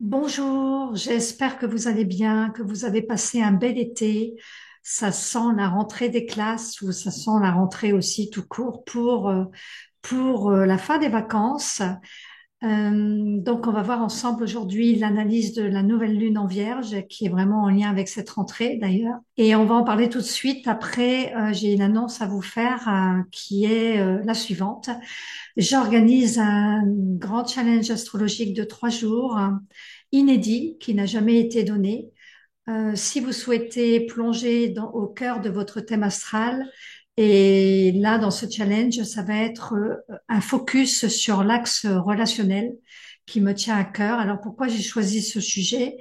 Bonjour, j'espère que vous allez bien, que vous avez passé un bel été. Ça sent la rentrée des classes ou ça sent la rentrée aussi tout court pour la fin des vacances. Donc, on va voir ensemble aujourd'hui l'analyse de la nouvelle lune en Vierge, qui est vraiment en lien avec cette rentrée d'ailleurs. Et on va en parler tout de suite. Après, j'ai une annonce à vous faire qui est la suivante. J'organise un grand challenge astrologique de 3 jours, inédit, qui n'a jamais été donné. Si vous souhaitez plonger au cœur de votre thème astral, et là, dans ce challenge, ça va être un focus sur l'axe relationnel qui me tient à cœur. Alors, pourquoi j'ai choisi ce sujet,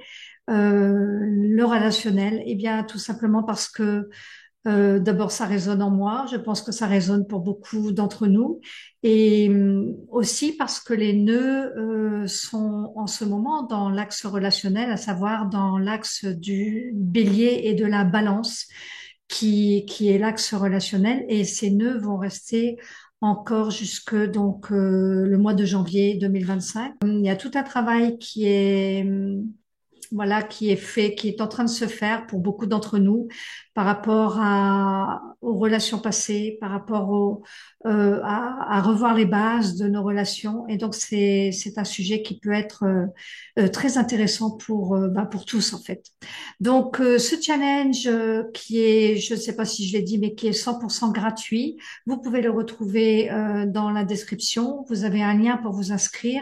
le relationnel? Eh bien, tout simplement parce que d'abord, ça résonne en moi. Je pense que ça résonne pour beaucoup d'entre nous. Et aussi parce que les nœuds sont en ce moment dans l'axe relationnel, à savoir dans l'axe du bélier et de la balance, qui est l'axe relationnel. Et ces nœuds vont rester encore jusque le mois de janvier 2025. Il y a tout un travail qui est voilà, qui est fait, qui est en train de se faire pour beaucoup d'entre nous par rapport aux relations passées, par rapport à revoir les bases de nos relations. Et donc, c'est un sujet qui peut être très intéressant pour tous, en fait. Donc, ce challenge qui est, je ne sais pas si je l'ai dit, mais qui est 100% gratuit, vous pouvez le retrouver dans la description. Vous avez un lien pour vous inscrire.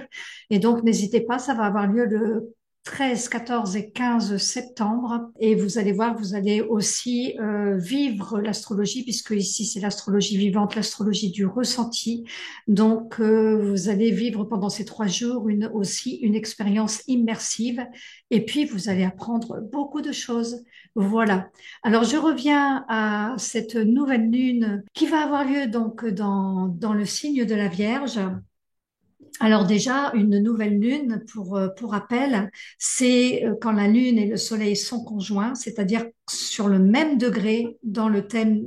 Et donc, n'hésitez pas, ça va avoir lieu le 13, 14 et 15 septembre. Et vous allez voir, vous allez aussi vivre l'astrologie, puisque ici c'est l'astrologie vivante, l'astrologie du ressenti. Donc, vous allez vivre pendant ces 3 jours aussi une expérience immersive. Et puis, vous allez apprendre beaucoup de choses. Voilà. Alors, je reviens à cette nouvelle lune qui va avoir lieu donc dans le signe de la Vierge. Alors déjà, une nouvelle lune, pour rappel, c'est quand la lune et le soleil sont conjoints, c'est-à-dire sur le même degré dans le thème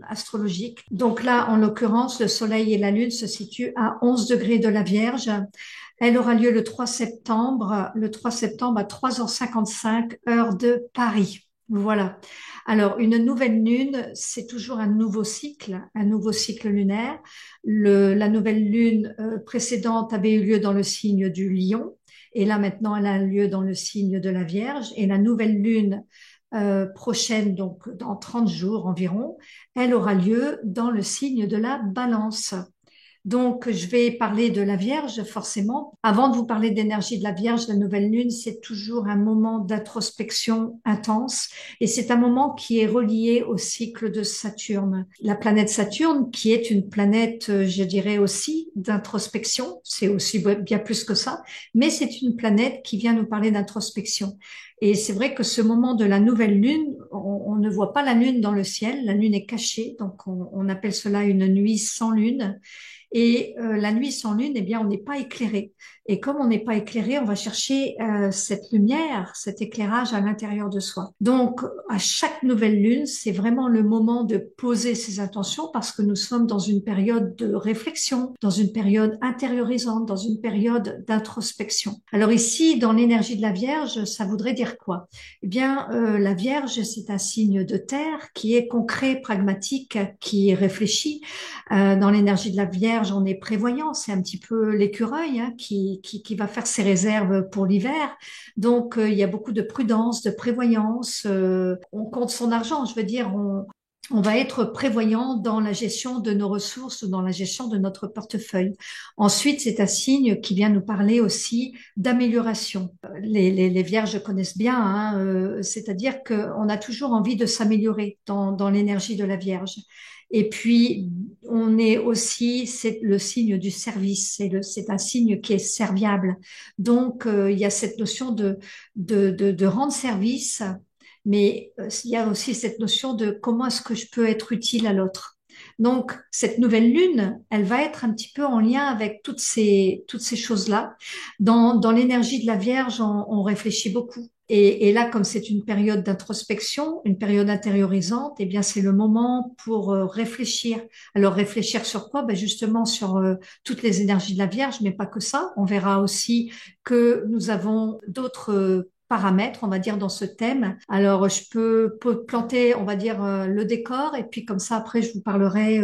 astrologique. Donc là, en l'occurrence, le soleil et la lune se situent à 11 degrés de la Vierge. Elle aura lieu le 3 septembre à 3h55 heure de Paris. Voilà. Alors, une nouvelle lune, c'est toujours un nouveau cycle lunaire. La nouvelle lune précédente avait eu lieu dans le signe du Lion, et là maintenant elle a lieu dans le signe de la Vierge, et la nouvelle lune prochaine, donc dans 30 jours environ, elle aura lieu dans le signe de la Balance. Donc, je vais parler de la Vierge, forcément. Avant de vous parler d'énergie de la Vierge, la nouvelle lune, c'est toujours un moment d'introspection intense et c'est un moment qui est relié au cycle de Saturne. La planète Saturne, qui est une planète, je dirais aussi, d'introspection, c'est aussi bien plus que ça, mais c'est une planète qui vient nous parler d'introspection. Et c'est vrai que ce moment de la nouvelle lune, on ne voit pas la lune dans le ciel, la lune est cachée, donc on appelle cela une nuit sans lune. Et la nuit sans lune, eh bien, on n'est pas éclairé. Et comme on n'est pas éclairé, on va chercher cette lumière, cet éclairage à l'intérieur de soi. Donc, à chaque nouvelle lune, c'est vraiment le moment de poser ses intentions parce que nous sommes dans une période de réflexion, dans une période intériorisante, dans une période d'introspection. Alors ici, dans l'énergie de la Vierge, ça voudrait dire quoi? Eh bien, la Vierge, c'est un signe de terre qui est concret, pragmatique, qui réfléchit. Dans l'énergie de la Vierge, on est prévoyant, c'est un petit peu l'écureuil hein, qui va faire ses réserves pour l'hiver. Donc, il y a beaucoup de prudence, de prévoyance. On compte son argent, je veux dire, on va être prévoyant dans la gestion de nos ressources, dans la gestion de notre portefeuille. Ensuite, c'est un signe qui vient nous parler aussi d'amélioration. Les vierges connaissent bien, hein, c'est-à-dire qu'on a toujours envie de s'améliorer dans l'énergie de la Vierge. Et puis, on est aussi, c'est le signe du service, c'est un signe qui est serviable. Donc, il y a cette notion de rendre service, mais il y a aussi cette notion de comment est-ce que je peux être utile à l'autre. Donc, cette nouvelle lune, elle va être un petit peu en lien avec toutes ces choses-là. Dans l'énergie de la Vierge, on réfléchit beaucoup. Et là, comme c'est une période d'introspection, une période intériorisante, eh bien, c'est le moment pour réfléchir. Alors, réfléchir sur quoi? Ben, justement, sur toutes les énergies de la Vierge, mais pas que ça. On verra aussi que nous avons d'autres paramètres, on va dire, dans ce thème. Alors, je peux planter, on va dire, le décor, et puis comme ça, après, je vous parlerai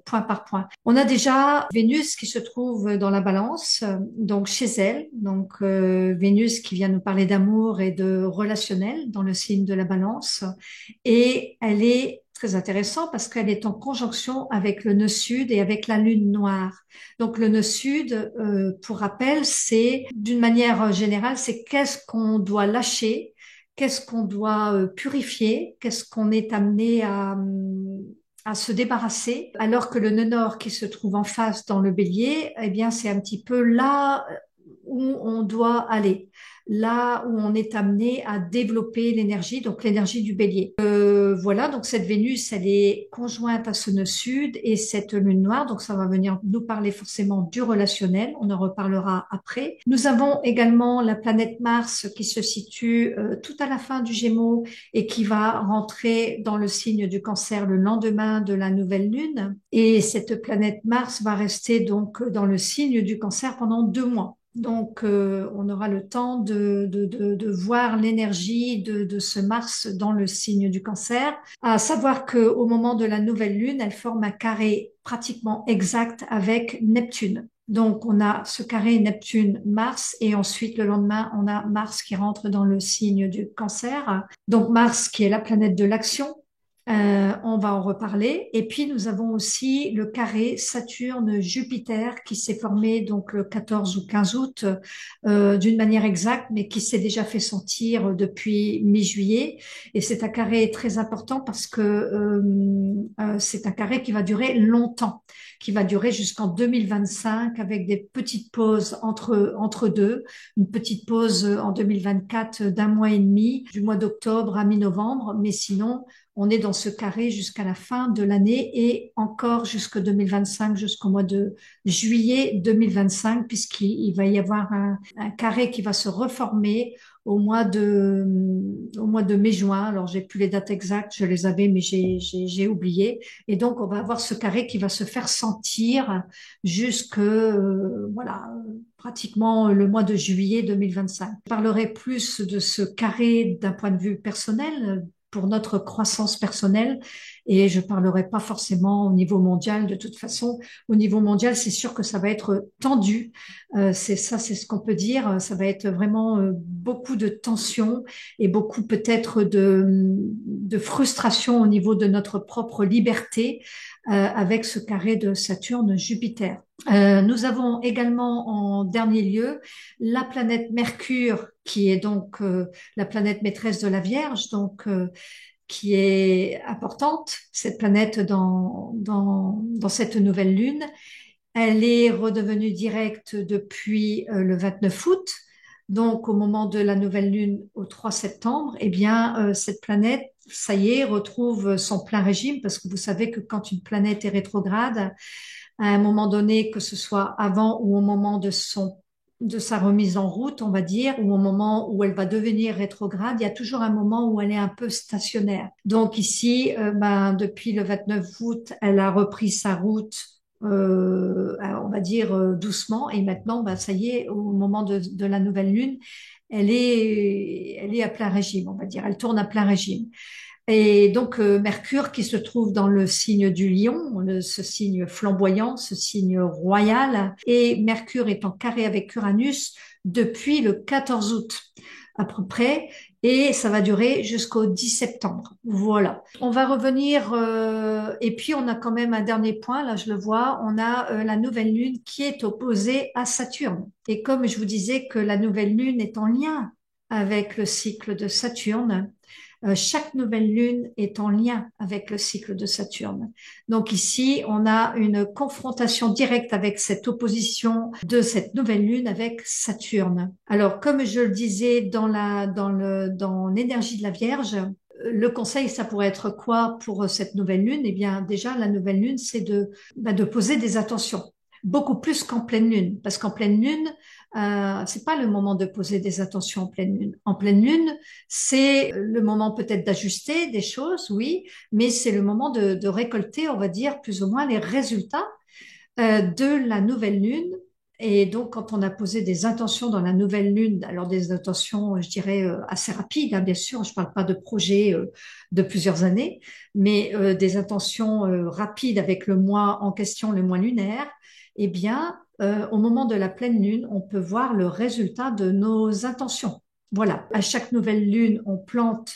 point par point. On a déjà Vénus qui se trouve dans la Balance, donc chez elle. Donc, Vénus qui vient nous parler d'amour et de relationnel dans le signe de la Balance. Et elle est très intéressante parce qu'elle est en conjonction avec le nœud sud et avec la lune noire. Donc le nœud sud, pour rappel, c'est d'une manière générale, c'est qu'est-ce qu'on doit lâcher, qu'est-ce qu'on doit purifier, qu'est-ce qu'on est amené à se débarrasser, alors que le nœud nord qui se trouve en face dans le bélier, eh bien c'est un petit peu là où on doit aller, là où on est amené à développer l'énergie, donc l'énergie du bélier. Voilà, donc cette Vénus, elle est conjointe à ce nœud sud et cette lune noire, donc ça va venir nous parler forcément du relationnel, on en reparlera après. Nous avons également la planète Mars qui se situe tout à la fin du Gémeaux et qui va rentrer dans le signe du Cancer le lendemain de la nouvelle lune. Et cette planète Mars va rester donc dans le signe du Cancer pendant 2 mois. Donc, on aura le temps de voir l'énergie de ce Mars dans le signe du Cancer. À savoir qu'au moment de la nouvelle lune, elle forme un carré pratiquement exact avec Neptune. Donc, on a ce carré Neptune-Mars et ensuite, le lendemain, on a Mars qui rentre dans le signe du Cancer. Donc, Mars qui est la planète de l'action, on va en reparler. Et puis, nous avons aussi le carré Saturne-Jupiter qui s'est formé donc le 14 ou 15 août d'une manière exacte, mais qui s'est déjà fait sentir depuis mi-juillet. Et c'est un carré très important parce que c'est un carré qui va durer longtemps, qui va durer jusqu'en 2025 avec des petites pauses entre deux, une petite pause en 2024 d'un mois et demi, du mois d'octobre à mi-novembre, mais sinon, on est dans ce carré jusqu'à la fin de l'année et encore jusqu'en 2025, jusqu'au mois de juillet 2025, puisqu'il va y avoir un carré qui va se reformer au mois de mai-juin. Alors, j'ai plus les dates exactes, je les avais, mais j'ai oublié. Et donc, on va avoir ce carré qui va se faire sentir jusque, voilà, pratiquement le mois de juillet 2025. Je parlerai plus de ce carré d'un point de vue personnel, pour notre croissance personnelle et je parlerai pas forcément au niveau mondial. De toute façon, au niveau mondial, c'est sûr que ça va être tendu. C'est ça, c'est ce qu'on peut dire. Ça va être vraiment beaucoup de tension et beaucoup peut-être de frustration au niveau de notre propre liberté avec ce carré de Saturne-Jupiter. Nous avons également en dernier lieu la planète Mercure, qui est donc la planète maîtresse de la Vierge, donc qui est importante, cette planète dans cette nouvelle lune. Elle est redevenue directe depuis le 29 août. Donc, au moment de la nouvelle lune, au 3 septembre, eh bien, cette planète, ça y est, retrouve son plein régime, parce que vous savez que quand une planète est rétrograde, à un moment donné, que ce soit avant ou au moment de sa remise en route, on va dire, ou au moment où elle va devenir rétrograde, il y a toujours un moment où elle est un peu stationnaire. Donc ici, ben, depuis le 29 août, elle a repris sa route, on va dire doucement, et maintenant, ben, ça y est, au moment de la nouvelle lune, elle est à plein régime, on va dire, elle tourne à plein régime. Et donc Mercure qui se trouve dans le signe du Lion, ce signe flamboyant, ce signe royal, et Mercure est en carré avec Uranus depuis le 14 août à peu près, et ça va durer jusqu'au 10 septembre. Voilà. On va revenir, et puis on a quand même un dernier point, là je le vois, on a la nouvelle lune qui est opposée à Saturne. Et comme je vous disais que la nouvelle lune est en lien avec le cycle de Saturne, chaque nouvelle lune est en lien avec le cycle de Saturne. Donc ici, on a une confrontation directe avec cette opposition de cette nouvelle lune avec Saturne. Alors, comme je le disais dans l'énergie de la Vierge, le conseil, ça pourrait être quoi pour cette nouvelle lune? Eh bien, déjà, la nouvelle lune, c'est de poser des attentions beaucoup plus qu'en pleine lune, parce qu'en pleine lune, c'est pas le moment de poser des intentions en pleine lune. En pleine lune, c'est le moment peut-être d'ajuster des choses, oui, mais c'est le moment de récolter, on va dire, plus ou moins les résultats de la nouvelle lune. Et donc, quand on a posé des intentions dans la nouvelle lune, alors des intentions, je dirais, assez rapides, hein, bien sûr, je ne parle pas de projets de plusieurs années, mais des intentions rapides avec le mois en question, le mois lunaire, eh bien, au moment de la pleine lune, on peut voir le résultat de nos intentions. Voilà, à chaque nouvelle lune, on plante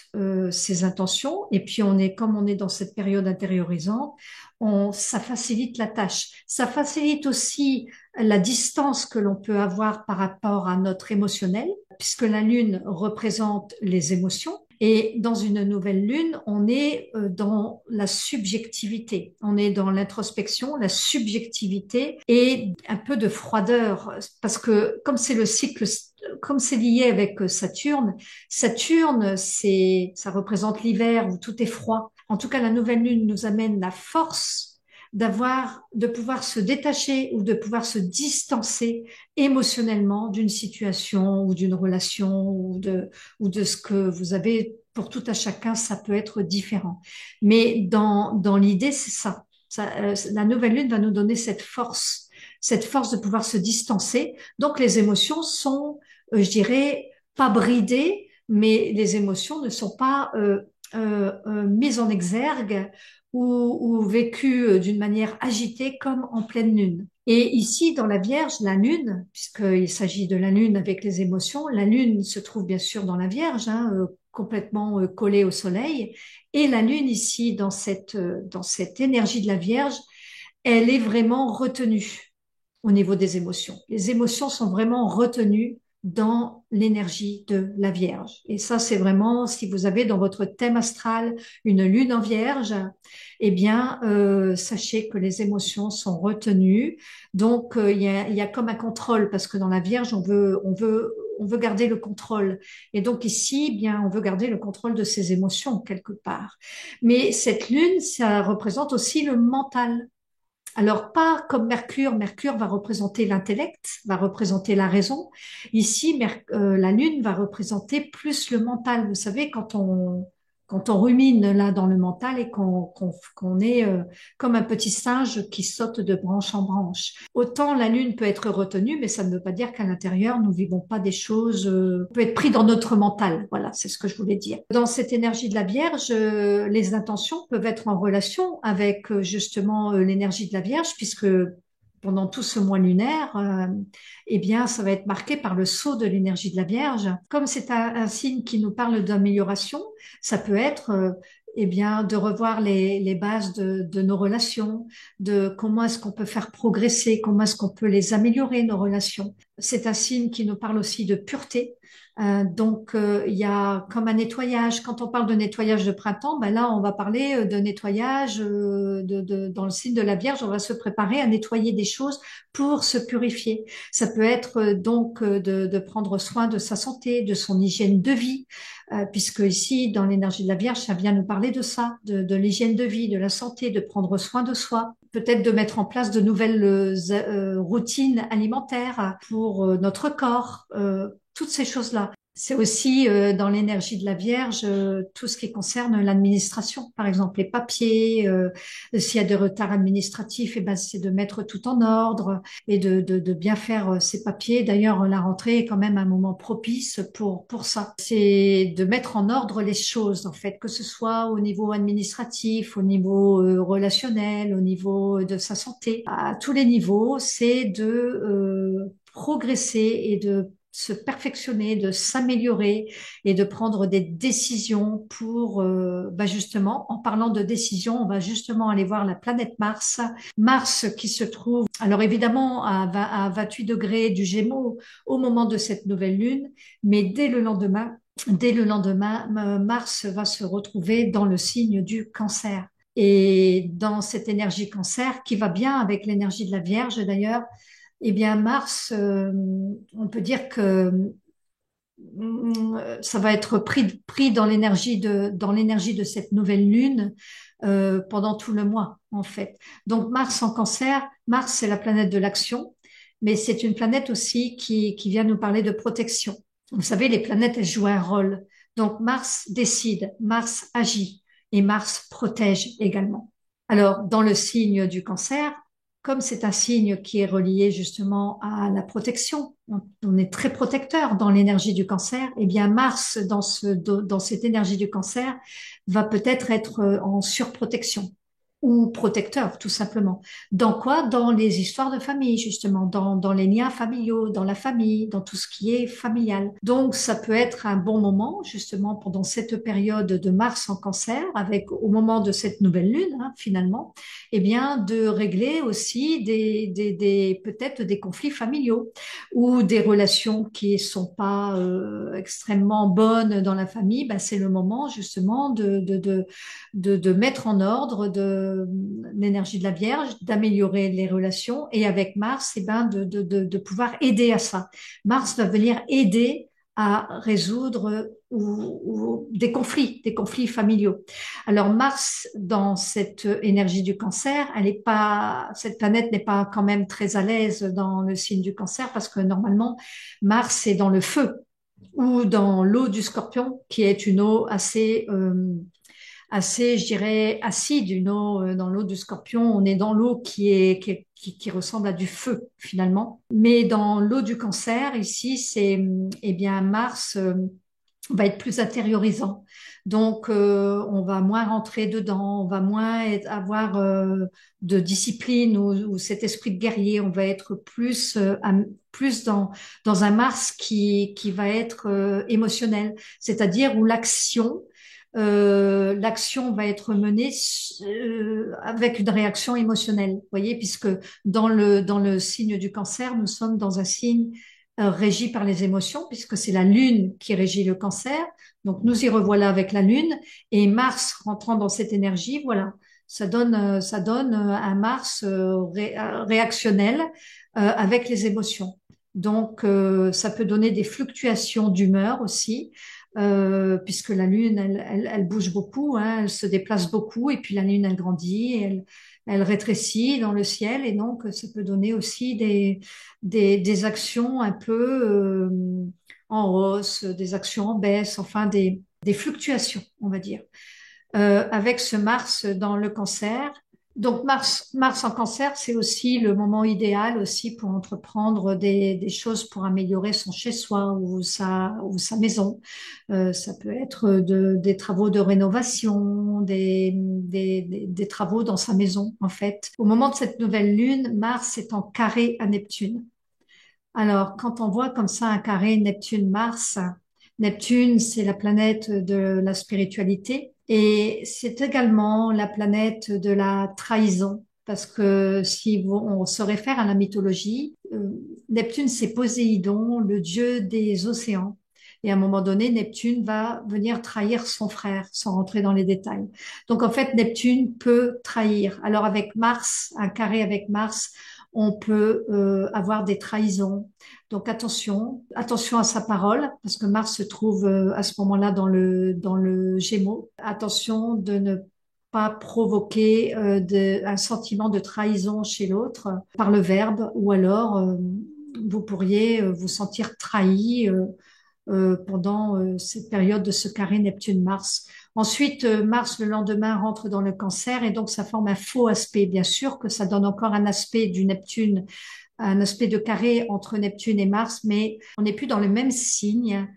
ses intentions et puis comme on est dans cette période intériorisante, ça facilite la tâche. Ça facilite aussi la distance que l'on peut avoir par rapport à notre émotionnel, puisque la lune représente les émotions. Et dans une nouvelle lune, on est dans la subjectivité, on est dans l'introspection, la subjectivité et un peu de froideur, parce que comme c'est le cycle, comme c'est lié avec Saturne, Saturne, ça représente l'hiver où tout est froid. En tout cas, la nouvelle lune nous amène la force de pouvoir se détacher ou de pouvoir se distancer émotionnellement d'une situation ou d'une relation ou de ce que vous avez. Pour tout à chacun, ça peut être différent. Mais dans l'idée, c'est ça. La nouvelle lune va nous donner cette force de pouvoir se distancer. Donc, les émotions sont, je dirais, pas bridées, mais les émotions ne sont pas mises en exergue ou vécues d'une manière agitée comme en pleine lune. Et ici, dans la Vierge, la lune, puisqu'il s'agit de la lune avec les émotions, la lune se trouve bien sûr dans la Vierge, hein, complètement collée au soleil. Et la lune ici, dans cette énergie de la Vierge, elle est vraiment retenue au niveau des émotions. Les émotions sont vraiment retenues dans l'énergie de la Vierge. Et ça, c'est vraiment, si vous avez dans votre thème astral une lune en Vierge, eh bien, sachez que les émotions sont retenues. Donc, il y a comme un contrôle, parce que dans la Vierge, on veut garder le contrôle. Et donc ici, eh bien, on veut garder le contrôle de ses émotions quelque part. Mais cette lune, ça représente aussi le mental. Alors, pas comme Mercure. Mercure va représenter l'intellect, va représenter la raison. Ici, la Lune va représenter plus le mental. Vous savez, quand on rumine là dans le mental et qu'on est comme un petit singe qui saute de branche en branche. Autant la Lune peut être retenue, mais ça ne veut pas dire qu'à l'intérieur, nous vivons pas des choses, on peut être pris dans notre mental. Voilà, c'est ce que je voulais dire. Dans cette énergie de la Vierge, les intentions peuvent être en relation avec justement l'énergie de la Vierge, puisque pendant tout ce mois lunaire, eh bien, ça va être marqué par le sceau de l'énergie de la Vierge. Comme c'est un signe qui nous parle d'amélioration, ça peut être eh bien, de revoir les bases de nos relations, de comment est-ce qu'on peut faire progresser, comment est-ce qu'on peut les améliorer, nos relations. C'est un signe qui nous parle aussi de pureté. Donc, il y a comme un nettoyage. Quand on parle de nettoyage de printemps, ben là, on va parler de nettoyage dans le signe de la Vierge. On va se préparer à nettoyer des choses pour se purifier. Ça peut être donc de prendre soin de sa santé, de son hygiène de vie, puisque ici, dans l'énergie de la Vierge, ça vient nous parler de ça, de l'hygiène de vie, de la santé, de prendre soin de soi. Peut-être de mettre en place de nouvelles routines alimentaires pour notre corps, toutes ces choses-là. C'est aussi dans l'énergie de la Vierge tout ce qui concerne l'administration, par exemple les papiers. S'il y a des retards administratifs, eh ben, c'est de mettre tout en ordre et de bien faire ces papiers. D'ailleurs, la rentrée est quand même un moment propice pour ça. C'est de mettre en ordre les choses, en fait, que ce soit au niveau administratif, au niveau relationnel, au niveau de sa santé, à tous les niveaux, c'est de progresser et de se perfectionner, de s'améliorer et de prendre des décisions pour, bah justement, en parlant de décisions, on va justement aller voir la planète Mars. Mars qui se trouve, alors évidemment, à 28 degrés du Gémeaux au moment de cette nouvelle lune, mais dès le lendemain, Mars va se retrouver dans le signe du Cancer. Et dans cette énergie Cancer, qui va bien avec l'énergie de la Vierge d'ailleurs, eh bien, Mars, on peut dire que ça va être pris dans l'énergie de cette nouvelle lune pendant tout le mois, en fait. Donc, Mars en Cancer, Mars, c'est la planète de l'action. mais c'est une planète aussi qui vient nous parler de protection. Vous savez, les planètes, elles jouent un rôle. Donc Mars décide, Mars agit et Mars protège également. Alors, dans le signe du cancer, comme c'est un signe qui est relié justement à la protection, on est très protecteur dans l'énergie du cancer, eh bien Mars, dans cette énergie du cancer, va peut-être être en surprotection ou protecteur, tout simplement. Dans quoi? Dans les histoires de famille, justement, dans les liens familiaux, dans la famille, dans tout ce qui est familial. Donc, ça peut être un bon moment, justement, pendant cette période de Mars en Cancer, avec au moment de cette nouvelle lune, hein, finalement, eh bien, de régler aussi peut-être des conflits familiaux ou des relations qui sont pas extrêmement bonnes dans la famille. Ben, c'est le moment, justement, de mettre en ordre l'énergie de la Vierge, d'améliorer les relations et avec Mars, eh ben, de pouvoir aider à ça. Mars va venir aider à résoudre des conflits familiaux. Alors Mars, dans cette énergie du cancer, cette planète n'est pas quand même très à l'aise dans le signe du cancer parce que normalement, Mars est dans le feu ou dans l'eau du Scorpion, qui est une eau assez, je dirais, acide, une eau, dans l'eau du Scorpion, on est dans l'eau qui ressemble à du feu finalement. Mais dans l'eau du Cancer, ici, eh bien, Mars va être plus intériorisant. Donc, on va moins rentrer dedans, on va moins avoir de discipline ou cet esprit de guerrier. On va être plus dans un Mars qui va être émotionnel, c'est-à-dire où l'action va être menée avec une réaction émotionnelle, vous voyez, puisque dans le signe du cancer, nous sommes dans un signe régi par les émotions, puisque c'est la Lune qui régit le cancer. Donc nous y revoilà avec la Lune et Mars rentrant dans cette énergie, voilà, ça donne un Mars réactionnel avec les émotions. Donc ça peut donner des fluctuations d'humeur aussi puisque la Lune, elle bouge beaucoup, hein, elle se déplace beaucoup, et puis la Lune, elle grandit, elle rétrécit dans le ciel, et donc ça peut donner aussi des actions un peu en hausse, des actions en baisse, enfin des fluctuations, on va dire. Avec ce Mars dans le cancer. Donc Mars en cancer, c'est aussi le moment idéal aussi pour entreprendre des choses pour améliorer son chez-soi ou sa maison. Ça peut être des travaux de rénovation, des travaux dans sa maison en fait. Au moment de cette nouvelle lune, Mars est en carré à Neptune. Alors, quand on voit comme ça un carré Neptune-Mars, Neptune, c'est la planète de la spiritualité et c'est également la planète de la trahison. Parce que si on se réfère à la mythologie, Neptune, c'est Poséidon, le dieu des océans. Et à un moment donné, Neptune va venir trahir son frère, sans rentrer dans les détails. Donc en fait, Neptune peut trahir. Alors avec Mars, un carré avec Mars, on peut avoir des trahisons. Donc attention à sa parole, parce que Mars se trouve à ce moment-là dans le Gémeaux. Attention de ne pas provoquer un sentiment de trahison chez l'autre par le verbe, ou alors vous pourriez vous sentir trahi pendant cette période de ce carré Neptune-Mars. Ensuite, Mars, le lendemain, rentre dans le cancer et donc ça forme un faux aspect. Bien sûr que ça donne encore un aspect du Neptune, un aspect de carré entre Neptune et Mars, mais on n'est plus dans le même signe.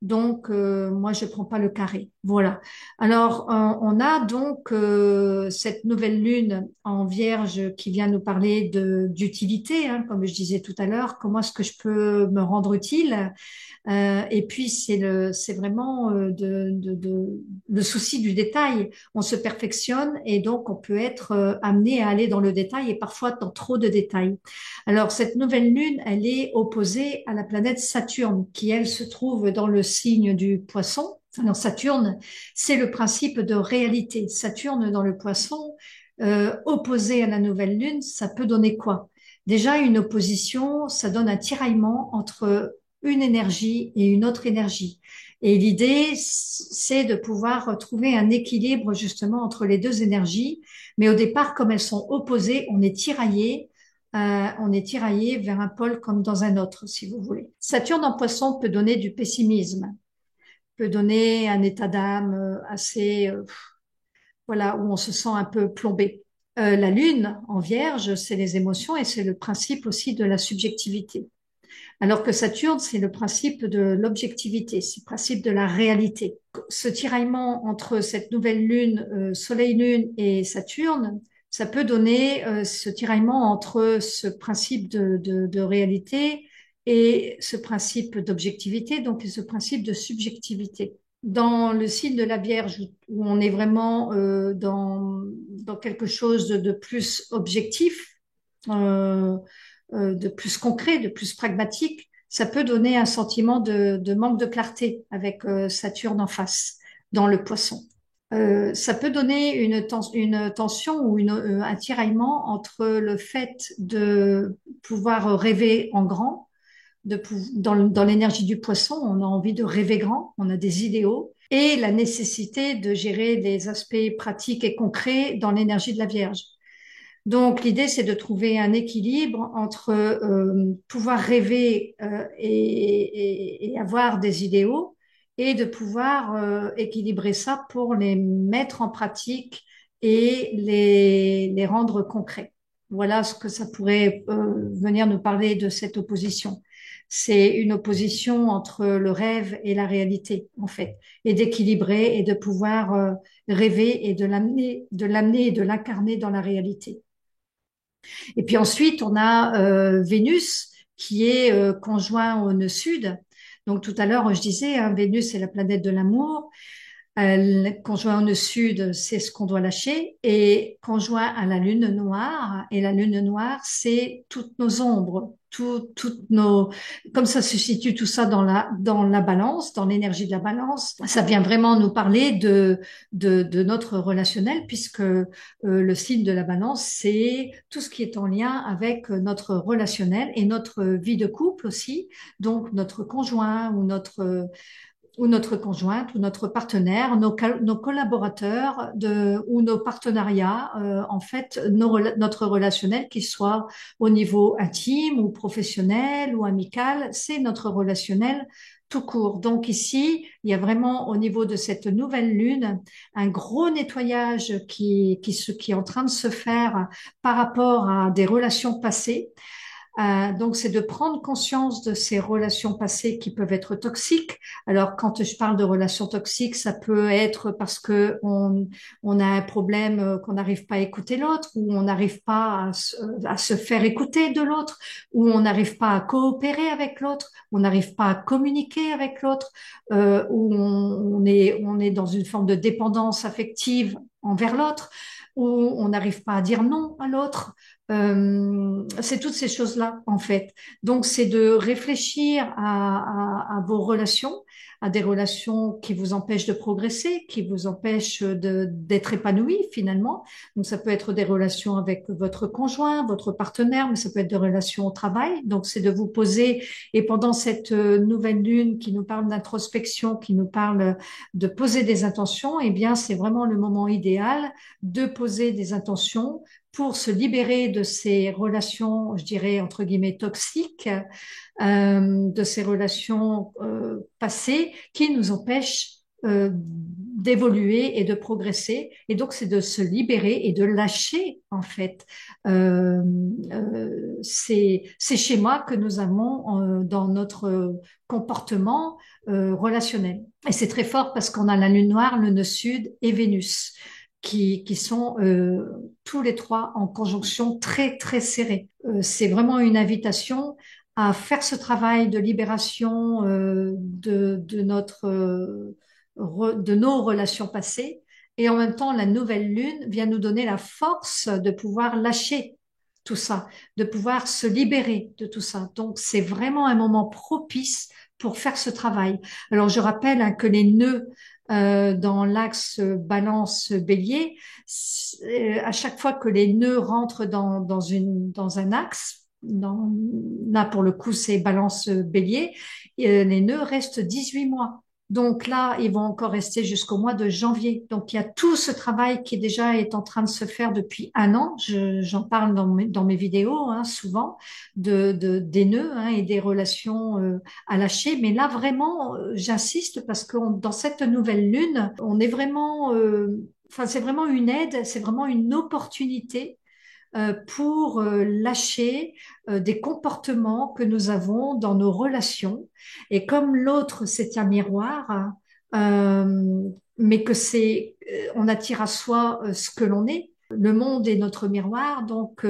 Donc, moi, je prends pas le carré. Voilà. Alors, on a donc cette nouvelle lune en Vierge qui vient nous parler d'utilité, hein, comme je disais tout à l'heure. Comment est-ce que je peux me rendre utile? Et puis c'est vraiment le souci du détail. On se perfectionne et donc on peut être amené à aller dans le détail et parfois dans trop de détails. Alors cette nouvelle lune, elle est opposée à la planète Saturne qui elle se trouve dans le signe du Poisson. Alors Saturne, c'est le principe de réalité. Saturne dans le Poisson, opposé à la nouvelle lune, ça peut donner quoi? Déjà, une opposition, ça donne un tiraillement entre une énergie et une autre énergie. Et l'idée, c'est de pouvoir trouver un équilibre justement entre les deux énergies. Mais au départ, comme elles sont opposées, on est tiraillé on est tiraillé vers un pôle comme dans un autre, si vous voulez. Saturne en Poisson peut donner du pessimisme, peut donner un état d'âme assez, voilà, où on se sent un peu plombé. La Lune en Vierge, c'est les émotions et c'est le principe aussi de la subjectivité. Alors que Saturne, c'est le principe de l'objectivité, c'est le principe de la réalité. Ce tiraillement entre cette nouvelle lune, Soleil-Lune et Saturne, ça peut donner ce tiraillement entre ce principe de réalité et ce principe d'objectivité, donc ce principe de subjectivité. Dans le signe de la Vierge, où on est vraiment dans quelque chose de plus objectif, euh, de plus concret, de plus pragmatique, ça peut donner un sentiment de manque de clarté avec Saturne en face dans le Poisson. Ça peut donner une tension ou un tiraillement entre le fait de pouvoir rêver en grand, dans l'énergie du Poisson, on a envie de rêver grand, on a des idéaux, et la nécessité de gérer les aspects pratiques et concrets dans l'énergie de la Vierge. Donc, l'idée, c'est de trouver un équilibre entre pouvoir rêver et avoir des idéaux et de pouvoir équilibrer ça pour les mettre en pratique et les rendre concrets. Voilà ce que ça pourrait venir nous parler de cette opposition. C'est une opposition entre le rêve et la réalité, en fait, et d'équilibrer et de pouvoir rêver et de l'amener et de l'incarner dans la réalité. Et puis ensuite, on a Vénus qui est conjoint au nœud sud. Donc tout à l'heure, je disais, hein, Vénus c'est la planète de l'amour. Conjoint au nœud sud, c'est ce qu'on doit lâcher. Et conjoint à la lune noire, et la lune noire, c'est toutes nos ombres, toutes nos, comme ça se situe tout ça dans la balance, dans l'énergie de la balance, ça vient vraiment nous parler de notre relationnel, puisque le signe de la balance, c'est tout ce qui est en lien avec notre relationnel et notre vie de couple aussi, donc notre conjoint ou notre conjointe ou notre partenaire, nos collaborateurs ou nos partenariats, en fait, notre relationnel, qu'il soit au niveau intime ou professionnel ou amical, c'est notre relationnel tout court. Donc ici, il y a vraiment au niveau de cette nouvelle lune un gros nettoyage qui est en train de se faire par rapport à des relations passées. Donc, c'est de prendre conscience de ces relations passées qui peuvent être toxiques. Alors, quand je parle de relations toxiques, ça peut être parce que on a un problème qu'on n'arrive pas à écouter l'autre, ou on n'arrive pas à se faire écouter de l'autre, ou on n'arrive pas à coopérer avec l'autre, on n'arrive pas à communiquer avec l'autre, ou on est dans une forme de dépendance affective envers l'autre, où on n'arrive pas à dire non à l'autre. C'est toutes ces choses-là, en fait. Donc, c'est de réfléchir à vos relations, à des relations qui vous empêchent de progresser, qui vous empêchent d'être épanoui, finalement. Donc, ça peut être des relations avec votre conjoint, votre partenaire, mais ça peut être des relations au travail. Donc, c'est de vous poser, et pendant cette nouvelle lune qui nous parle d'introspection, qui nous parle de poser des intentions, eh bien, c'est vraiment le moment idéal de poser des intentions pour se libérer de ces relations, je dirais, entre guillemets, toxiques, de ces relations passées qui nous empêchent d'évoluer et de progresser. Et donc, c'est de se libérer et de lâcher, en fait, euh, ces schémas que nous avons dans notre comportement relationnel. Et c'est très fort parce qu'on a la lune noire, le nœud sud et Vénus qui sont tous les trois en conjonction très, très serrée. C'est vraiment une invitation à faire ce travail de libération de nos relations passées. Et en même temps, la nouvelle lune vient nous donner la force de pouvoir lâcher tout ça, de pouvoir se libérer de tout ça. Donc, c'est vraiment un moment propice pour faire ce travail. Alors, je rappelle hein, que les nœuds dans l'axe balance bélier, à chaque fois que les nœuds rentrent dans un axe, là pour le coup c'est balance bélier, les nœuds restent 18 mois. Donc là, ils vont encore rester jusqu'au mois de janvier. Donc il y a tout ce travail qui déjà est en train de se faire depuis un an. J'en parle dans mes vidéos hein, souvent des nœuds hein, et des relations à lâcher. Mais là vraiment, j'insiste parce que dans cette nouvelle lune, on est vraiment, enfin c'est vraiment une aide, c'est vraiment une opportunité pour lâcher des comportements que nous avons dans nos relations. Et comme l'autre, c'est un miroir, mais que on attire à soi ce que l'on est. Le monde est notre miroir, donc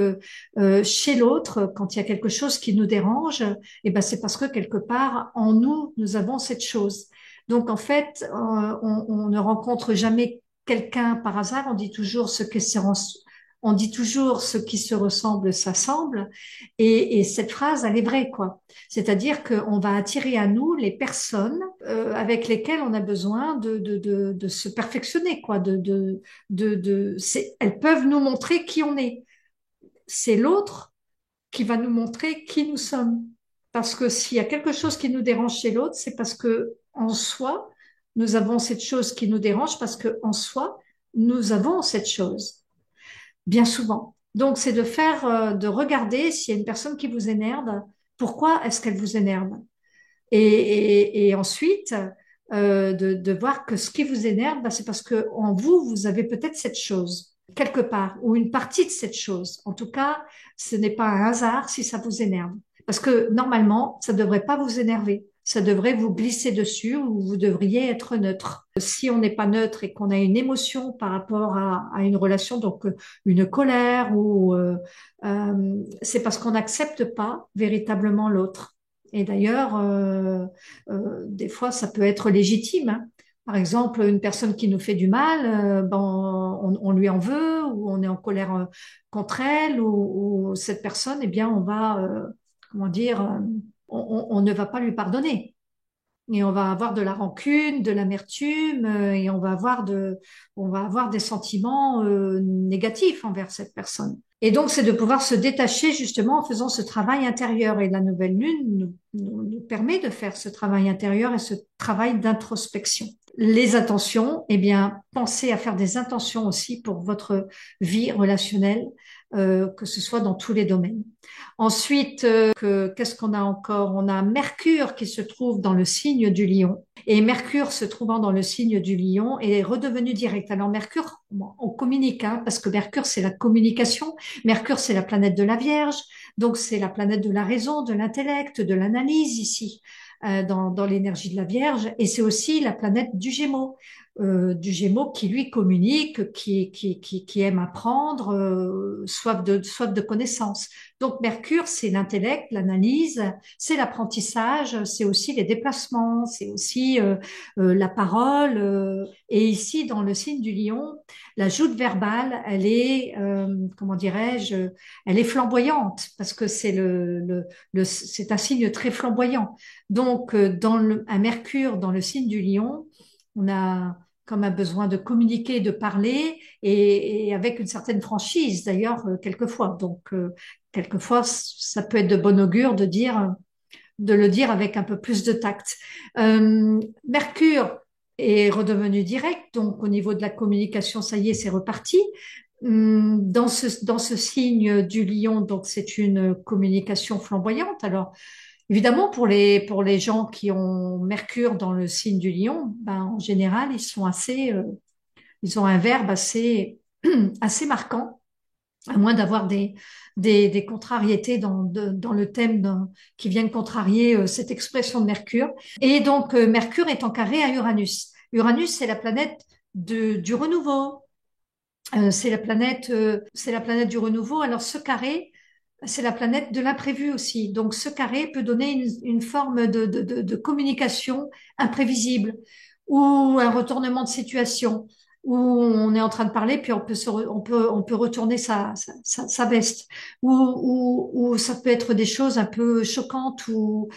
chez l'autre, quand il y a quelque chose qui nous dérange, eh ben c'est parce que quelque part en nous, nous avons cette chose. Donc en fait, on ne rencontre jamais quelqu'un par hasard. On dit toujours ce qui se ressemble s'assemble. Et cette phrase, elle est vraie, quoi. C'est-à-dire qu'on va attirer à nous les personnes avec lesquelles on a besoin de se perfectionner, quoi. Elles peuvent nous montrer qui on est. C'est l'autre qui va nous montrer qui nous sommes. Parce que s'il y a quelque chose qui nous dérange chez l'autre, c'est parce que en soi, nous avons cette chose qui nous dérange parce que en soi, nous avons cette chose bien souvent. Donc, c'est de regarder s'il y a une personne qui vous énerve, pourquoi est-ce qu'elle vous énerve? Et ensuite, de voir que ce qui vous énerve, bah, c'est parce que en vous, vous avez peut-être cette chose, quelque part, ou une partie de cette chose. En tout cas, ce n'est pas un hasard si ça vous énerve. Parce que normalement, ça ne devrait pas vous énerver. Ça devrait vous glisser dessus ou vous devriez être neutre. Si on n'est pas neutre et qu'on a une émotion par rapport à une relation, donc une colère ou c'est parce qu'on n'accepte pas véritablement l'autre. Et d'ailleurs, des fois, ça peut être légitime, hein. Par exemple, une personne qui nous fait du mal, ben, on lui en veut ou on est en colère contre elle ou cette personne, eh bien, on va, comment dire, on ne va pas lui pardonner. Et on va avoir de la rancune, de l'amertume, et on va avoir des sentiments négatifs envers cette personne. Et donc, c'est de pouvoir se détacher justement en faisant ce travail intérieur. Et la nouvelle lune nous permet de faire ce travail intérieur et ce travail d'introspection. Les intentions, eh bien, pensez à faire des intentions aussi pour votre vie relationnelle, que ce soit dans tous les domaines. Ensuite, qu'est-ce qu'on a encore? On a Mercure qui se trouve dans le signe du Lion. Et Mercure se trouvant dans le signe du Lion est redevenu direct. Alors Mercure, bon, on communique, hein, parce que Mercure, c'est la communication. Mercure, c'est la planète de la Vierge. Donc, c'est la planète de la raison, de l'intellect, de l'analyse ici, dans l'énergie de la Vierge. Et c'est aussi la planète du Gémeaux qui lui communique, qui aime apprendre, soif de connaissance. Donc Mercure, c'est l'intellect, l'analyse, c'est l'apprentissage, c'est aussi les déplacements, c'est aussi la parole. Et ici, dans le signe du Lion, la joute verbale, elle est, comment dirais-je, elle est flamboyante parce que c'est un signe très flamboyant. Donc, un Mercure dans le signe du Lion, on a comme un besoin de communiquer, de parler, et avec une certaine franchise d'ailleurs, quelquefois. Donc, quelquefois, ça peut être de bon augure de le dire avec un peu plus de tact. Mercure est redevenu direct, donc au niveau de la communication, ça y est, c'est reparti. Dans ce signe du lion, donc c'est une communication flamboyante. Alors, évidemment, pour les gens qui ont Mercure dans le signe du lion, ben, en général, ils ont un verbe assez marquant à moins d'avoir des contrariétés dans le thème qui viennent contrarier cette expression de Mercure. Et donc, Mercure est en carré à Uranus. Uranus, c'est la planète du renouveau. C'est la planète du renouveau. Alors, ce carré, c'est la planète de l'imprévu aussi. Donc, ce carré peut donner une forme de communication imprévisible ou un retournement de situation où on est en train de parler, puis on peut retourner sa veste. Ou ça peut être des choses un peu choquantes ou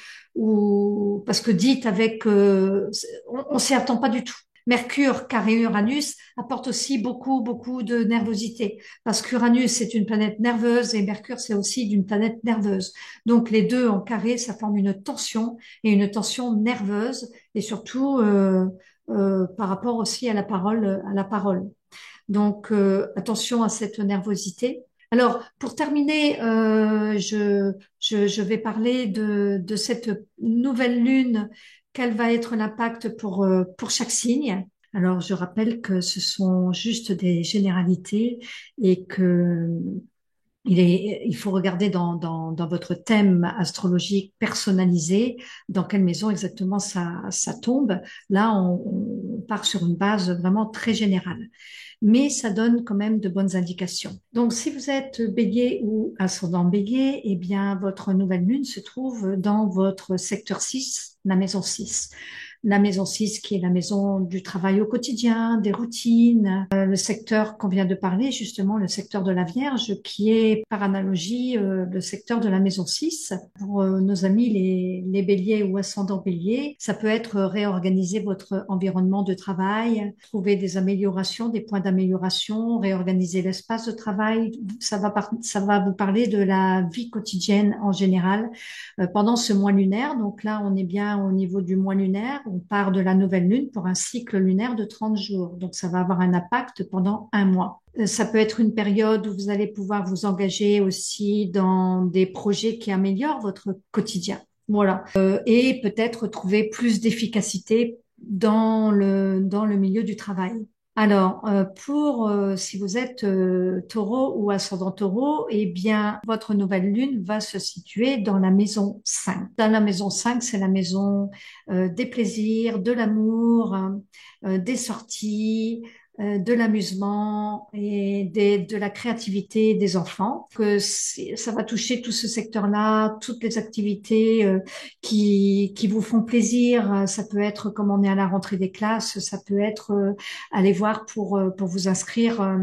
parce que dites avec, on s'y attend pas du tout. Mercure carré Uranus apporte aussi beaucoup, beaucoup de nervosité parce qu'Uranus, c'est une planète nerveuse et Mercure, c'est aussi d'une planète nerveuse. Donc, les deux en carré, ça forme une tension et une tension nerveuse et surtout par rapport aussi à la parole, à la parole. Donc, attention à cette nervosité. Alors, pour terminer, je vais parler de cette nouvelle lune. Quel va être l'impact pour chaque signe? Alors, je rappelle que ce sont juste des généralités et que il faut regarder dans votre thème astrologique personnalisé dans quelle maison exactement ça tombe. Là, on part sur une base vraiment très générale, mais ça donne quand même de bonnes indications. Donc, si vous êtes bélier ou ascendant bélier, eh bien, votre nouvelle lune se trouve dans votre secteur 6, la maison 6. La maison 6 qui est la maison du travail au quotidien, des routines, le secteur qu'on vient de parler, justement, le secteur de la Vierge, qui est par analogie le secteur de la maison 6. Pour nos amis les béliers ou ascendants béliers, ça peut être réorganiser votre environnement de travail, trouver des améliorations, des points d'amélioration, réorganiser l'espace de travail. Ça va vous parler de la vie quotidienne en général pendant ce mois lunaire. Donc là, on est bien au niveau du mois lunaire. On part de la nouvelle lune pour un cycle lunaire de 30 jours. Donc ça va avoir un impact pendant un mois. Ça peut être une période où vous allez pouvoir vous engager aussi dans des projets qui améliorent votre quotidien. Voilà. Et peut-être trouver plus d'efficacité dans le milieu du travail. Alors, si vous êtes taureau ou ascendant taureau, eh bien, votre nouvelle lune va se situer dans la maison 5. Dans la maison 5, c'est la maison des plaisirs, de l'amour, des sorties, de l'amusement et de la créativité des enfants. Ça va toucher tout ce secteur-là, toutes les activités qui vous font plaisir. Ça peut être comme on est à la rentrée des classes, ça peut être aller voir pour vous inscrire,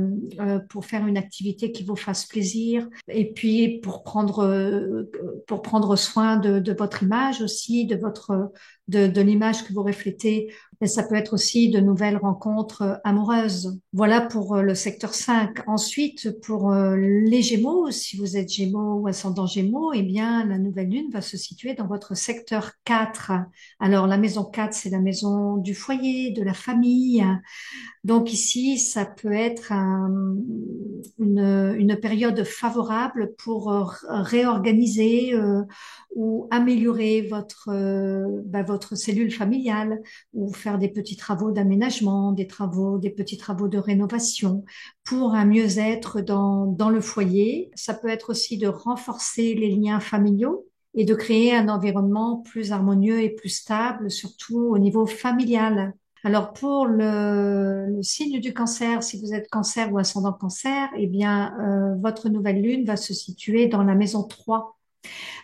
pour faire une activité qui vous fasse plaisir. Et puis pour prendre soin de votre image aussi, de l'image que vous reflétez. Et ça peut être aussi de nouvelles rencontres amoureuses. Voilà pour le secteur 5. Ensuite, pour les Gémeaux, si vous êtes Gémeaux ou ascendant Gémeaux, eh bien, la nouvelle lune va se situer dans votre secteur 4. Alors, la maison 4, c'est la maison du foyer, de la famille. Donc ici, ça peut être une période favorable pour réorganiser ou améliorer votre cellule familiale ou faire des petits travaux d'aménagement, des petits travaux de rénovation pour un mieux-être dans le foyer. Ça peut être aussi de renforcer les liens familiaux et de créer un environnement plus harmonieux et plus stable, surtout au niveau familial. Alors pour le signe du cancer, si vous êtes cancer ou ascendant cancer, eh bien votre nouvelle lune va se situer dans la maison 3.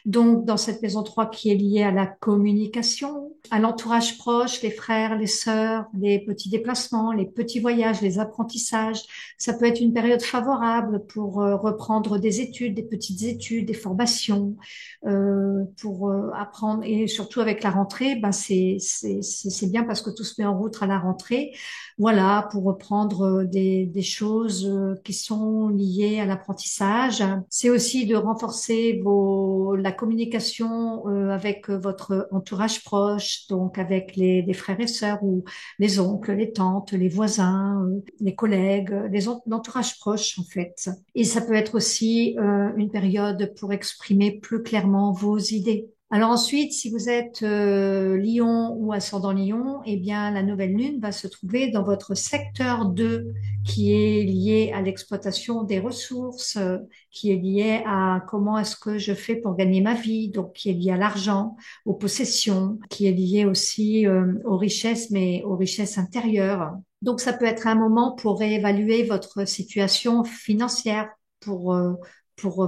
Donc, dans cette maison 3 qui est liée à la communication, à l'entourage proche, les frères, les sœurs, les petits déplacements, les petits voyages, les apprentissages, ça peut être une période favorable pour reprendre des études, des petites études, des formations, pour apprendre. Et surtout avec la rentrée, ben c'est bien parce que tout se met en route à la rentrée. Voilà, pour reprendre des choses qui sont liées à l'apprentissage. C'est aussi de renforcer la communication avec votre entourage proche, donc avec les frères et sœurs ou les oncles, les tantes, les voisins, les collègues, l'entourage proche en fait. Et ça peut être aussi une période pour exprimer plus clairement vos idées. Alors ensuite, si vous êtes Lion ou ascendant Lion, eh bien la nouvelle lune va se trouver dans votre secteur 2 qui est lié à l'exploitation des ressources, qui est lié à comment est-ce que je fais pour gagner ma vie, donc qui est lié à l'argent, aux possessions, qui est lié aussi aux richesses, mais aux richesses intérieures. Donc ça peut être un moment pour réévaluer votre situation financière, pour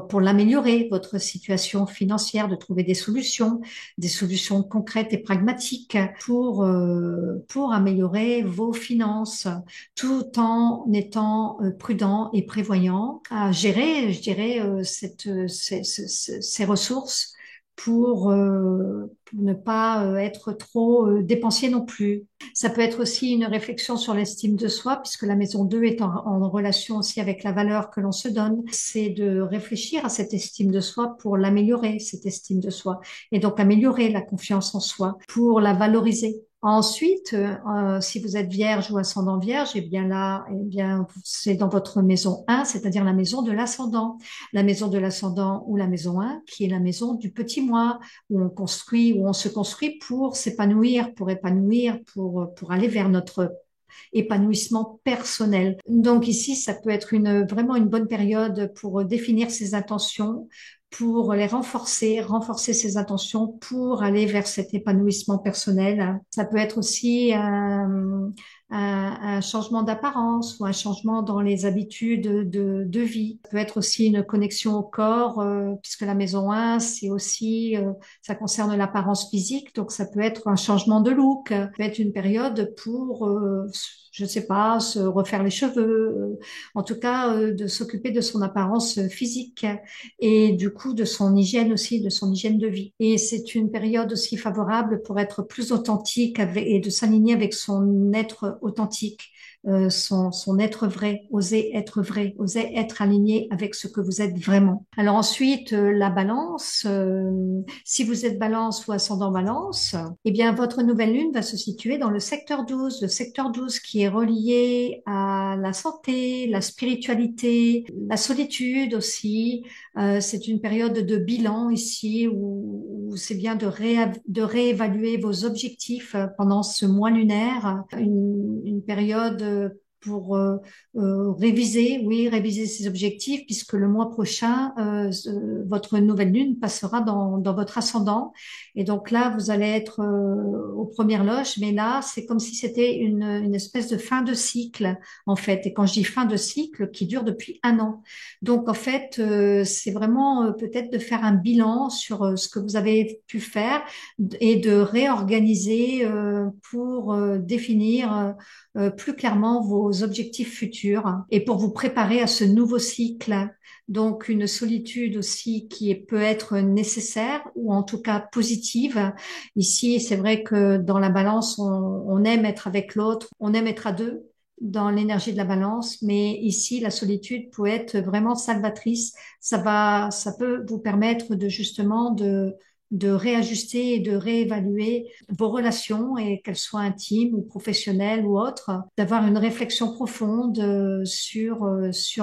pour l'améliorer, votre situation financière, de trouver des solutions concrètes et pragmatiques pour améliorer vos finances, tout en étant prudent et prévoyant à gérer, je dirais, ces ressources pour ne pas être trop dépensier non plus. Ça peut être aussi une réflexion sur l'estime de soi, puisque la maison 2 est en relation aussi avec la valeur que l'on se donne. C'est de réfléchir à cette estime de soi pour l'améliorer, cette estime de soi, et donc améliorer la confiance en soi pour la valoriser. Ensuite, si vous êtes vierge ou ascendant vierge, eh bien là, eh bien, c'est dans votre maison 1, c'est-à-dire la maison de l'ascendant. La maison de l'ascendant ou la maison 1, qui est la maison du petit moi, où on construit, où on se construit pour s'épanouir, pour aller vers notre épanouissement personnel. Donc ici, ça peut être vraiment une bonne période pour définir ses intentions, pour les renforcer ses intentions pour aller vers cet épanouissement personnel. Ça peut être aussi un changement d'apparence ou un changement dans les habitudes de vie. Ça peut être aussi une connexion au corps, puisque la maison 1, c'est aussi, ça concerne l'apparence physique, donc ça peut être un changement de look, ça peut être une période pour, je sais pas, se refaire les cheveux, en tout cas de s'occuper de son apparence physique et du coup de son hygiène aussi, de son hygiène de vie. Et c'est une période aussi favorable pour être plus authentique et de s'aligner avec son être authentique, son être vrai, oser être aligné avec ce que vous êtes vraiment. Alors ensuite, la balance, si vous êtes balance ou ascendant balance, eh bien votre nouvelle lune va se situer dans le secteur 12 qui est relié à la santé, la spiritualité, la solitude aussi. C'est une période de bilan ici où c'est bien de réévaluer vos objectifs pendant ce mois lunaire, une période pour réviser ses objectifs, puisque le mois prochain, votre nouvelle lune passera dans votre ascendant. Et donc là, vous allez être aux premières loges, mais là, c'est comme si c'était une espèce de fin de cycle, en fait. Et quand je dis fin de cycle, qui dure depuis un an. Donc, en fait, c'est vraiment peut-être de faire un bilan sur ce que vous avez pu faire et de réorganiser pour définir plus clairement vos objectifs futurs et pour vous préparer à ce nouveau cycle. Donc, une solitude aussi peut être nécessaire ou en tout cas positive. Ici, c'est vrai que dans la balance, on aime être avec l'autre, on aime être à deux dans l'énergie de la balance, mais ici, la solitude peut être vraiment salvatrice. Ça peut vous permettre de justement de réajuster et de réévaluer vos relations et qu'elles soient intimes ou professionnelles ou autres, d'avoir une réflexion profonde sur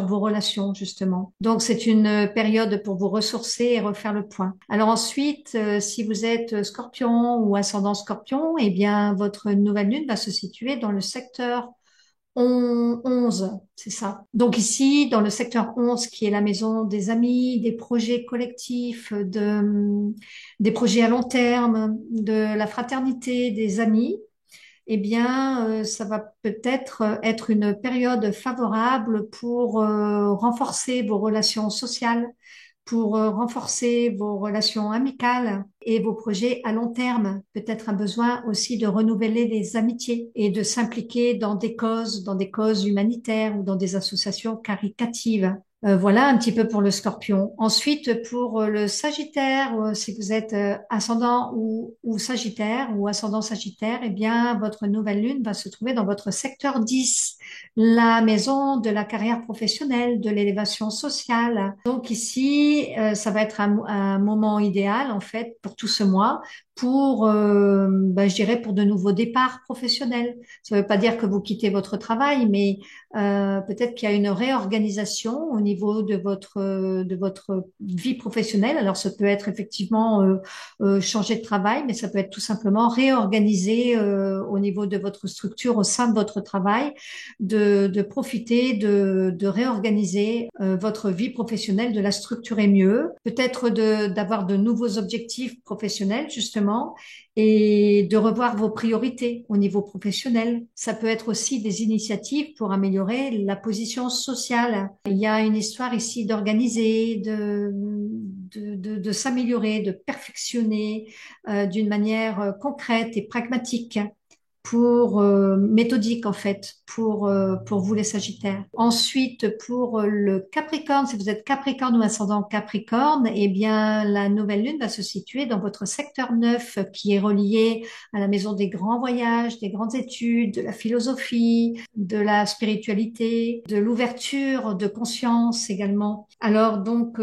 vos relations justement. Donc c'est une période pour vous ressourcer et refaire le point. Alors ensuite, si vous êtes Scorpion ou ascendant Scorpion, eh bien votre nouvelle lune va se situer dans le secteur 11, c'est ça. Donc ici, dans le secteur 11, qui est la maison des amis, des projets collectifs, des projets à long terme, de la fraternité, des amis, eh bien, ça va peut-être être une période favorable pour renforcer vos relations sociales, pour renforcer vos relations amicales et vos projets à long terme. Peut-être un besoin aussi de renouveler les amitiés et de s'impliquer dans des causes humanitaires ou dans des associations caritatives. Voilà un petit peu pour le Scorpion. Ensuite, pour le Sagittaire, si vous êtes ascendant ou Sagittaire ou ascendant Sagittaire, eh bien, votre nouvelle lune va se trouver dans votre secteur 10, la maison de la carrière professionnelle, de l'élévation sociale. Donc ici, ça va être un moment idéal en fait pour tout ce mois, pour, je dirais, pour de nouveaux départs professionnels. Ça ne veut pas dire que vous quittez votre travail, mais peut-être qu'il y a une réorganisation au niveau de votre vie professionnelle. Alors, ça peut être effectivement changer de travail, mais ça peut être tout simplement réorganiser au niveau de votre structure, au sein de votre travail, de profiter, de réorganiser votre vie professionnelle, de la structurer mieux, peut-être d'avoir de nouveaux objectifs professionnels, justement, et de revoir vos priorités au niveau professionnel. Ça peut être aussi des initiatives pour améliorer la position sociale. Il y a une histoire ici d'organiser, de s'améliorer, de perfectionner d'une manière concrète et pragmatique. méthodique en fait pour vous les Sagittaires. Ensuite, pour le Capricorne, si vous êtes Capricorne ou ascendant Capricorne, eh bien la nouvelle lune va se situer dans votre secteur 9 qui est relié à la maison des grands voyages, des grandes études, de la philosophie, de la spiritualité, de l'ouverture de conscience également. Alors donc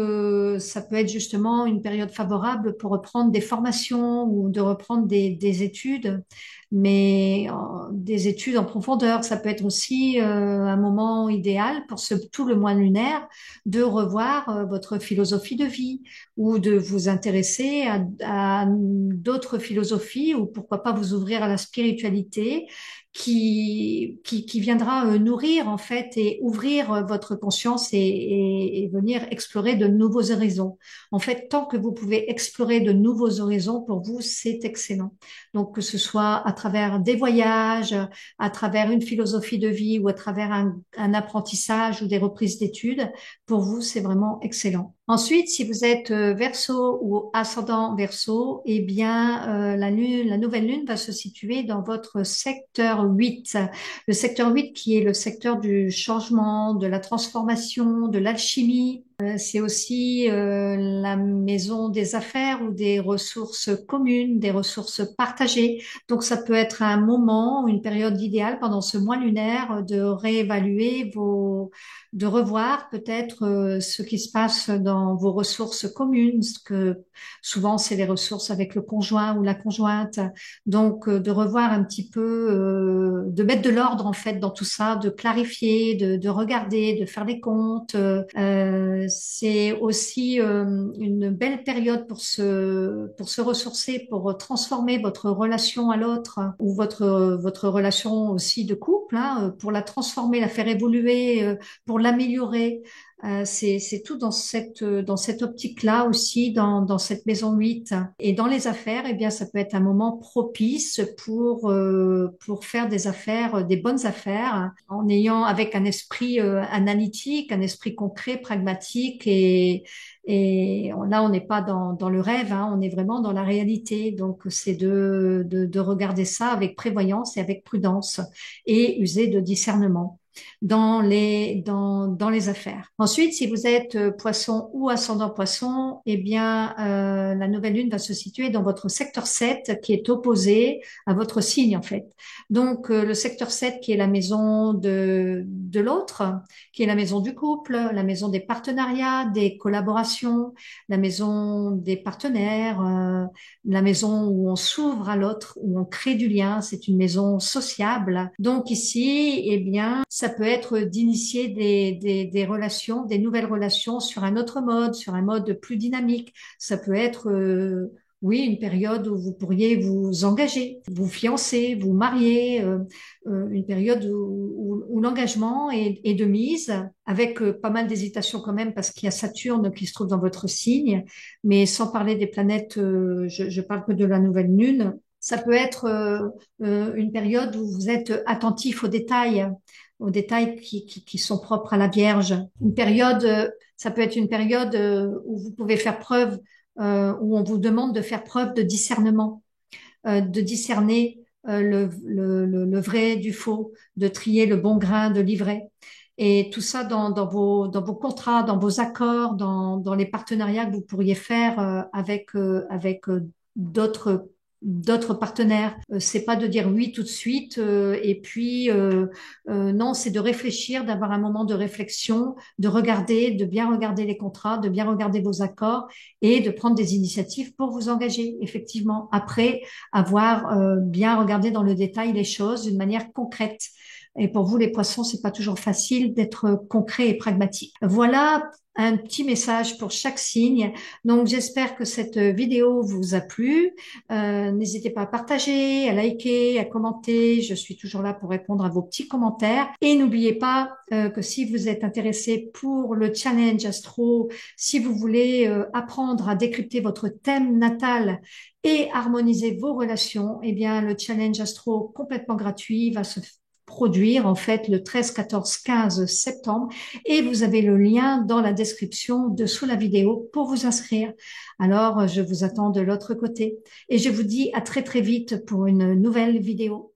ça peut être justement une période favorable pour reprendre des formations ou de reprendre des études, mais des études en profondeur. Ça peut être aussi un moment idéal pour tout le mois lunaire de revoir votre philosophie de vie ou de vous intéresser à d'autres philosophies ou pourquoi pas vous ouvrir à la spiritualité qui viendra nourrir en fait et ouvrir votre conscience et venir explorer de nouveaux horizons. En fait, tant que vous pouvez explorer de nouveaux horizons, pour vous, c'est excellent. Donc, que ce soit à travers des voyages, à travers une philosophie de vie ou à travers un apprentissage ou des reprises d'études, pour vous, c'est vraiment excellent. Ensuite, si vous êtes Verseau ou ascendant Verseau, eh bien, la nouvelle lune va se situer dans votre secteur 8. Le secteur 8 qui est le secteur du changement, de la transformation, de l'alchimie. C'est aussi la maison des affaires ou des ressources communes, des ressources partagées. Donc, ça peut être un moment, une période idéale pendant ce mois lunaire de réévaluer de revoir peut-être ce qui se passe dans vos ressources communes, ce que souvent c'est les ressources avec le conjoint ou la conjointe. Donc, de revoir un petit peu, de mettre de l'ordre en fait dans tout ça, de clarifier, de regarder, de faire les comptes. C'est aussi une belle période pour se ressourcer, pour transformer votre relation à l'autre ou votre relation aussi de couple, hein, pour la transformer, la faire évoluer, pour l'améliorer. C'est tout dans cette optique-là aussi, dans cette maison 8. Et dans les affaires, eh bien, ça peut être un moment propice pour faire des affaires, des bonnes affaires, en ayant avec un esprit analytique, un esprit concret, pragmatique. Et là, on n'est pas dans le rêve, hein, on est vraiment dans la réalité. Donc, c'est de regarder ça avec prévoyance et avec prudence et user de discernement dans les affaires. Ensuite, si vous êtes poisson ou ascendant poisson, eh bien, la nouvelle lune va se situer dans votre secteur 7 qui est opposé à votre signe, en fait. Donc, le secteur 7 qui est la maison de l'autre, qui est la maison du couple, la maison des partenariats, des collaborations, la maison des partenaires, la maison où on s'ouvre à l'autre, où on crée du lien. C'est une maison sociable. Donc ici, eh bien, ça peut être d'initier des relations, des nouvelles relations sur un autre mode, sur un mode plus dynamique. Ça peut être, oui, une période où vous pourriez vous engager, vous fiancer, vous marier, une période où l'engagement est de mise, avec pas mal d'hésitation quand même, parce qu'il y a Saturne qui se trouve dans votre signe, mais sans parler des planètes, je parle que de la nouvelle lune. Ça peut être une période où vous êtes attentif aux détails qui sont propres à la Vierge. Une période, ça peut être une période où vous pouvez faire preuve, où on vous demande de faire preuve de discernement, de discerner le vrai du faux, de trier le bon grain de l'ivraie. Et tout ça dans vos contrats, dans vos accords, dans les partenariats que vous pourriez faire avec d'autres partenaires. C'est pas de dire oui tout de suite et puis non, c'est de réfléchir, d'avoir un moment de réflexion, de regarder, de bien regarder les contrats, de bien regarder vos accords et de prendre des initiatives pour vous engager, effectivement, après avoir bien regardé dans le détail les choses d'une manière concrète. Et pour vous, les poissons, c'est pas toujours facile d'être concret et pragmatique. Voilà un petit message pour chaque signe. Donc, j'espère que cette vidéo vous a plu. N'hésitez pas à partager, à liker, à commenter. Je suis toujours là pour répondre à vos petits commentaires. Et n'oubliez pas que si vous êtes intéressé pour le challenge astro, si vous voulez apprendre à décrypter votre thème natal et harmoniser vos relations, eh bien, le challenge astro complètement gratuit va se produire en fait le 13, 14, 15 septembre et vous avez le lien dans la description dessous la vidéo pour vous inscrire. Alors, je vous attends de l'autre côté et je vous dis à très très vite pour une nouvelle vidéo.